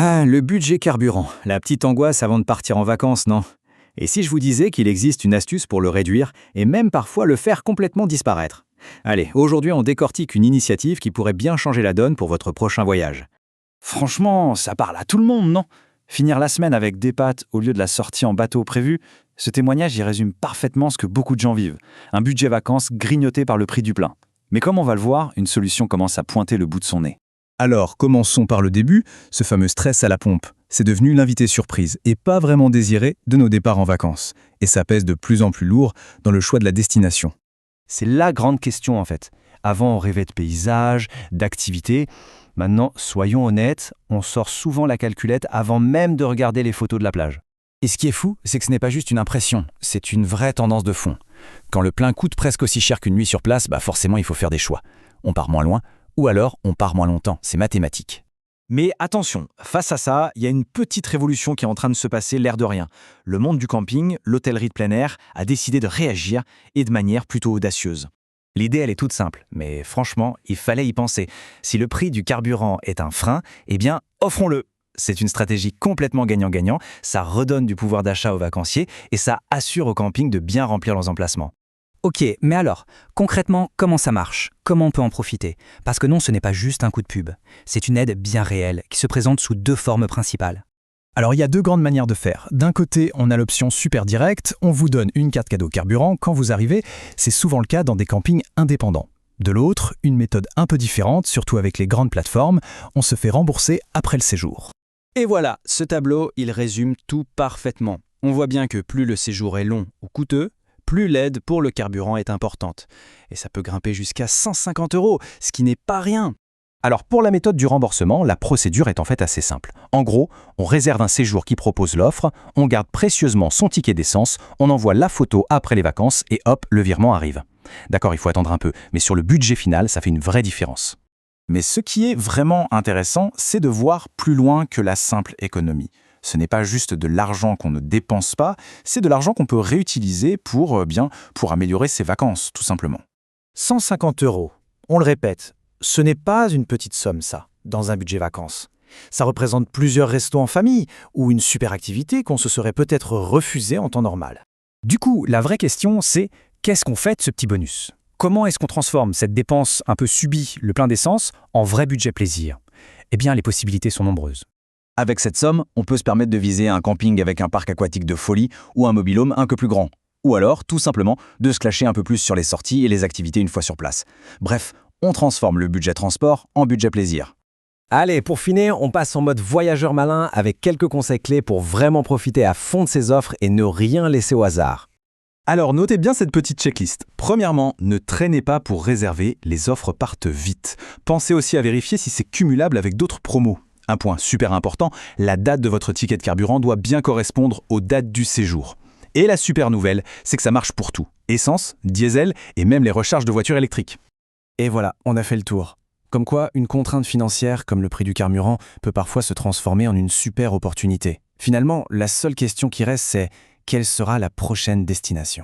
Ah, le budget carburant, la petite angoisse avant de partir en vacances, non? Et si je vous disais qu'il existe une astuce pour le réduire et même parfois le faire complètement disparaître? Allez, aujourd'hui on décortique une initiative qui pourrait bien changer la donne pour votre prochain voyage. Franchement, ça parle à tout le monde, non? Finir la semaine avec des pâtes au lieu de la sortie en bateau prévue, ce témoignage y résume parfaitement ce que beaucoup de gens vivent. Un budget vacances grignoté par le prix du plein. Mais comme on va le voir, une solution commence à pointer le bout de son nez. Alors, commençons par le début, ce fameux stress à la pompe. C'est devenu l'invité surprise et pas vraiment désiré de nos départs en vacances. Et ça pèse de plus en plus lourd dans le choix de la destination. C'est la grande question en fait. Avant, on rêvait de paysages, d'activités. Maintenant, soyons honnêtes, on sort souvent la calculette avant même de regarder les photos de la plage. Et ce qui est fou, c'est que ce n'est pas juste une impression, c'est une vraie tendance de fond. Quand le plein coûte presque aussi cher qu'une nuit sur place, forcément il faut faire des choix. On part moins loin, ou alors on part moins longtemps, c'est mathématique. Mais attention, face à ça, il y a une petite révolution qui est en train de se passer l'air de rien. Le monde du camping, l'hôtellerie de plein air, a décidé de réagir et de manière plutôt audacieuse. L'idée, elle est toute simple, mais franchement, il fallait y penser. Si le prix du carburant est un frein, eh bien, offrons-le. C'est une stratégie complètement gagnant-gagnant, ça redonne du pouvoir d'achat aux vacanciers et ça assure aux campings de bien remplir leurs emplacements. Ok, mais alors, concrètement, comment ça marche? Comment on peut en profiter? Parce que non, ce n'est pas juste un coup de pub. C'est une aide bien réelle qui se présente sous deux formes principales. Alors il y a deux grandes manières de faire. D'un côté, on a l'option super directe, on vous donne une carte cadeau carburant quand vous arrivez, c'est souvent le cas dans des campings indépendants. De l'autre, une méthode un peu différente, surtout avec les grandes plateformes, on se fait rembourser après le séjour. Et voilà, ce tableau, il résume tout parfaitement. On voit bien que plus le séjour est long ou coûteux, plus l'aide pour le carburant est importante. Et ça peut grimper jusqu'à 150 €, ce qui n'est pas rien. Alors pour la méthode du remboursement, la procédure est en fait assez simple. En gros, on réserve un séjour qui propose l'offre, on garde précieusement son ticket d'essence, on envoie la photo après les vacances et hop, le virement arrive. D'accord, il faut attendre un peu, mais sur le budget final, ça fait une vraie différence. Mais ce qui est vraiment intéressant, c'est de voir plus loin que la simple économie. Ce n'est pas juste de l'argent qu'on ne dépense pas, c'est de l'argent qu'on peut réutiliser pour améliorer ses vacances, tout simplement. 150 €, on le répète, ce n'est pas une petite somme, ça, dans un budget vacances. Ça représente plusieurs restos en famille ou une super activité qu'on se serait peut-être refusé en temps normal. Du coup, la vraie question, c'est qu'est-ce qu'on fait de ce petit bonus? Comment est-ce qu'on transforme cette dépense un peu subie, le plein d'essence, en vrai budget plaisir? Eh bien, les possibilités sont nombreuses. Avec cette somme, on peut se permettre de viser un camping avec un parc aquatique de folie ou un mobil-home un peu plus grand. Ou alors, tout simplement, de se clasher un peu plus sur les sorties et les activités une fois sur place. Bref, on transforme le budget transport en budget plaisir. Allez, pour finir, on passe en mode voyageur malin avec quelques conseils clés pour vraiment profiter à fond de ces offres et ne rien laisser au hasard. Alors notez bien cette petite checklist. Premièrement, ne traînez pas pour réserver, les offres partent vite. Pensez aussi à vérifier si c'est cumulable avec d'autres promos. Un point super important, la date de votre ticket de carburant doit bien correspondre aux dates du séjour. Et la super nouvelle, c'est que ça marche pour tout. Essence, diesel et même les recharges de voitures électriques. Et voilà, on a fait le tour. Comme quoi, une contrainte financière comme le prix du carburant peut parfois se transformer en une super opportunité. Finalement, la seule question qui reste, c'est quelle sera la prochaine destination ?